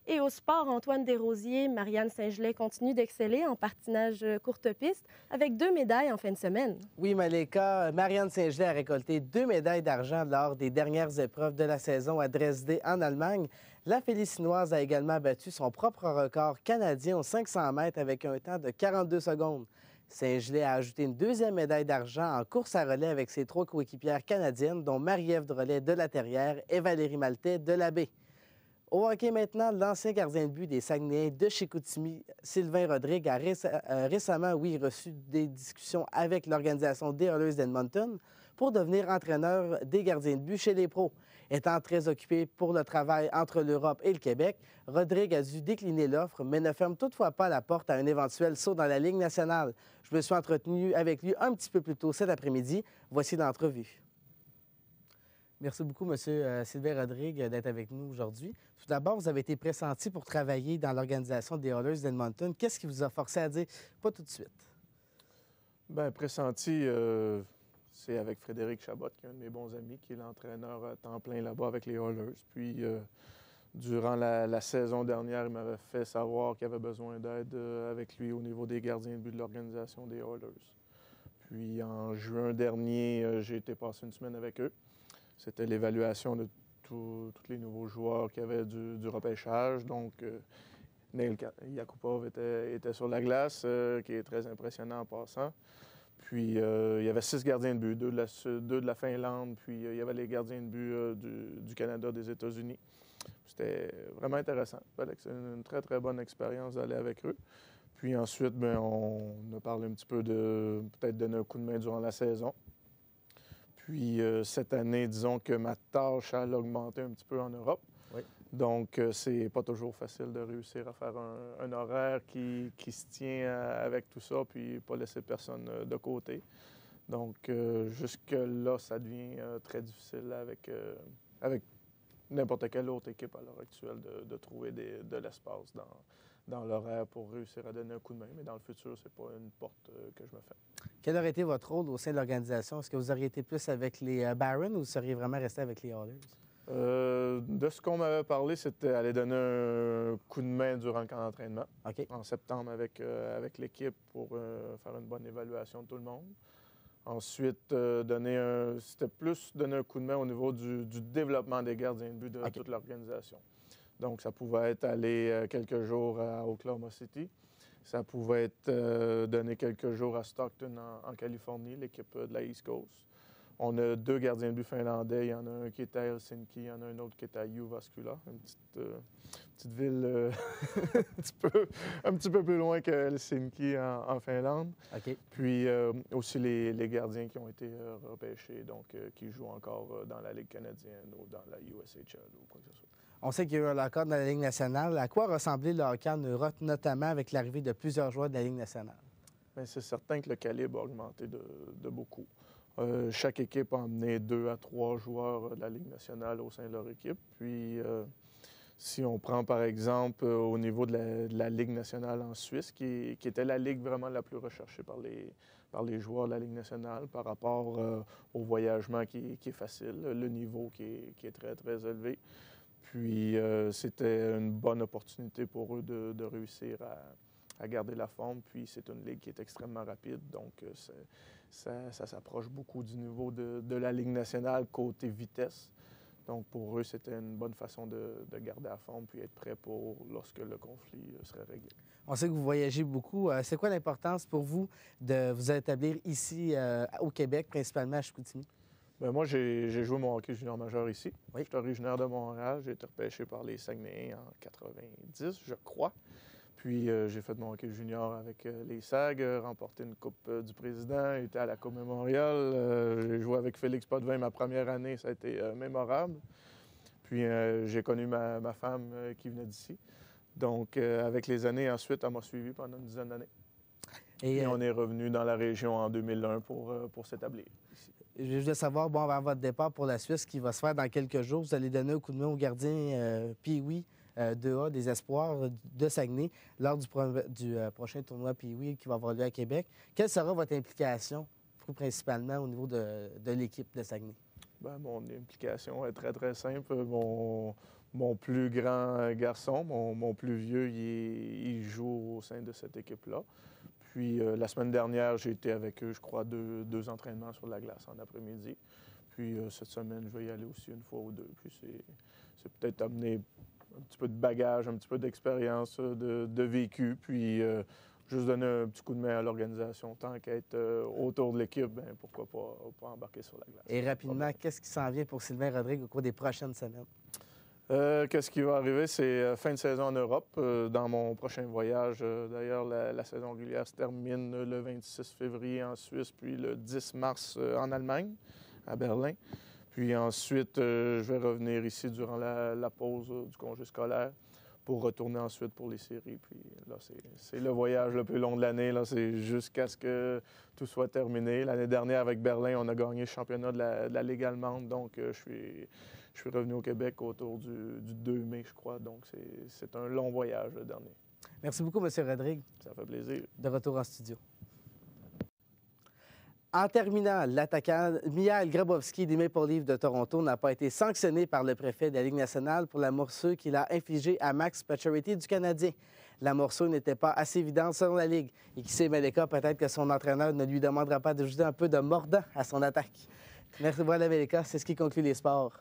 Et au sport, Antoine Desrosiers, Marianne Saint-Gelais continuent d'exceller en patinage courte piste avec 2 médailles en fin de semaine. Oui, Malika, Marianne Saint-Gelais a récolté 2 médailles d'argent lors des dernières épreuves de la saison à Dresde, en Allemagne. La Félicinoise a également battu son propre record canadien aux 500 mètres avec un temps de 42 secondes. Saint-Gelais a ajouté une 2e médaille d'argent en course à relais avec ses 3 coéquipières canadiennes, dont Marie-Ève Drolet de la Terrière et Valérie Maltais de la Baie. Au hockey maintenant, l'ancien gardien de but des Saguenayens de Chicoutimi, Sylvain Rodrigue, a récemment, reçu des discussions avec l'organisation des Oilers d'Edmonton pour devenir entraîneur des gardiens de but chez les pros. Étant très occupé pour le travail entre l'Europe et le Québec, Rodrigue a dû décliner l'offre, mais ne ferme toutefois pas la porte à un éventuel saut dans la Ligue nationale. Je me suis entretenu avec lui un petit peu plus tôt cet après-midi. Voici l'entrevue. Merci beaucoup, M. Sylvain Rodrigue, d'être avec nous aujourd'hui. Tout d'abord, vous avez été pressenti pour travailler dans l'organisation des Oilers d'Edmonton. Qu'est-ce qui vous a forcé à dire « pas tout de suite » ? Bien, pressenti, c'est avec Frédéric Chabot, qui est un de mes bons amis, qui est l'entraîneur à temps plein là-bas avec les Oilers. Puis, durant la saison dernière, il m'avait fait savoir qu'il avait besoin d'aide avec lui au niveau des gardiens de but de l'organisation des Oilers. Puis, en juin dernier, j'ai été passer une semaine avec eux. C'était l'évaluation de tous les nouveaux joueurs qui avaient du repêchage. Donc, Neil Yakupov était sur la glace, qui est très impressionnant en passant. Puis, il y avait 6 gardiens de but, 2 de la Finlande, puis il y avait les gardiens de but du Canada, des États-Unis. C'était vraiment intéressant. C'est une très, très bonne expérience d'aller avec eux. Puis ensuite, bien, on a parlé un petit peu de peut-être donner un coup de main durant la saison. Puis cette année, disons que ma tâche a augmenté un petit peu en Europe. Oui. Donc, c'est pas toujours facile de réussir à faire un horaire qui se tient avec tout ça, puis pas laisser personne de côté. Donc, jusque-là, ça devient très difficile avec n'importe quelle autre équipe à l'heure actuelle de trouver de l'espace dans l'horaire pour réussir à donner un coup de main. Mais dans le futur, c'est pas une porte que je me fais. Quel aurait été votre rôle au sein de l'organisation? Est-ce que vous auriez été plus avec les Barons ou vous seriez vraiment resté avec les Oilers? De ce qu'on m'avait parlé, c'était aller donner un coup de main durant le camp d'entraînement. OK. En septembre avec l'équipe pour faire une bonne évaluation de tout le monde. Ensuite, c'était plus donner un coup de main au niveau du développement des gardiens de but de toute l'organisation. Donc, ça pouvait être aller quelques jours à Oklahoma City. Ça pouvait être donner quelques jours à Stockton en Californie, l'équipe de la East Coast. On a 2 gardiens de but finlandais. Il y en a un qui est à Helsinki, il y en a un autre qui est à Jyväskylä, une petite ville un petit peu plus loin que Helsinki en Finlande. OK. Puis aussi les gardiens qui ont été repêchés, donc qui jouent encore dans la Ligue canadienne ou dans la USHL ou quoi que ce soit. On sait qu'il y a eu un hockey dans la Ligue nationale. À quoi ressemblait le hockey en Europe, notamment avec l'arrivée de plusieurs joueurs de la Ligue nationale? Bien, c'est certain que le calibre a augmenté de beaucoup. Chaque équipe a emmené 2 à 3 joueurs de la Ligue nationale au sein de leur équipe. Puis, si on prend par exemple au niveau de la Ligue nationale en Suisse, qui était la ligue vraiment la plus recherchée par les joueurs de la Ligue nationale par rapport au voyagement qui est facile, le niveau qui est très, très élevé. Puis, c'était une bonne opportunité pour eux de réussir à garder la forme. Puis, c'est une ligue qui est extrêmement rapide, donc ça s'approche beaucoup du niveau de la Ligue nationale côté vitesse. Donc, pour eux, c'était une bonne façon de garder la forme puis être prêt pour lorsque le conflit serait réglé. On sait que vous voyagez beaucoup. C'est quoi l'importance pour vous de vous établir ici au Québec, principalement à Chicoutimi? Bien, moi, j'ai joué mon hockey junior majeur ici. Oui. Je suis originaire de Montréal. J'ai été repêché par les Saguenayens en 90, je crois. Puis, j'ai fait mon hockey junior avec les SAG, remporté une Coupe du Président, été à la Coupe Mémorial. J'ai joué avec Félix Potvin ma première année, ça a été mémorable. Puis, j'ai connu ma femme qui venait d'ici. Donc, avec les années, ensuite, elle m'a suivi pendant une dizaine d'années. Et on est revenu dans la région en 2001 pour s'établir ici. Je voulais savoir, bon, avant votre départ pour la Suisse, qui va se faire dans quelques jours, vous allez donner un coup de main au gardien Pee-Wee 2A des Espoirs de Saguenay lors du prochain tournoi Pee-Wee qui va avoir lieu à Québec. Quelle sera votre implication, principalement au niveau de l'équipe de Saguenay? Bien, mon implication est très, très simple. mon plus grand garçon, mon plus vieux, il joue au sein de cette équipe-là. Puis la semaine dernière, j'ai été avec eux, je crois, deux entraînements sur la glace en après-midi. Puis cette semaine, je vais y aller aussi une fois ou deux. Puis c'est peut-être amener un petit peu de bagage, un petit peu d'expérience, de vécu. Puis juste donner un petit coup de main à l'organisation. Tant qu'être autour de l'équipe, ben, pourquoi pas embarquer sur la glace. Et rapidement, qu'est-ce qui s'en vient pour Sylvain Rodrigue au cours des prochaines semaines? Qu'est-ce qui va arriver? C'est fin de saison en Europe. Dans mon prochain voyage, d'ailleurs, la saison régulière se termine le 26 février en Suisse, puis le 10 mars en Allemagne, à Berlin. Puis ensuite, je vais revenir ici durant la pause du congé scolaire pour retourner ensuite pour les séries. Puis là, c'est le voyage le plus long de l'année. Là, c'est jusqu'à ce que tout soit terminé. L'année dernière, avec Berlin, on a gagné le championnat de la Ligue allemande. Donc, je suis revenu au Québec autour du 2 mai, je crois. Donc, c'est un long voyage, le dernier. Merci beaucoup, M. Rodrigue. Ça fait plaisir. De retour en studio. En terminant, l'attaquant Michael Grabowski des Maple Leafs de Toronto n'a pas été sanctionné par le préfet de la Ligue nationale pour la morsure qu'il a infligée à Max Pacioretty du Canadien. La morsure n'était pas assez évidente selon la Ligue. Et qui sait, Meleka, peut-être que son entraîneur ne lui demandera pas d'ajouter un peu de mordant à son attaque. Merci, voilà, Meleka. C'est ce qui conclut les sports.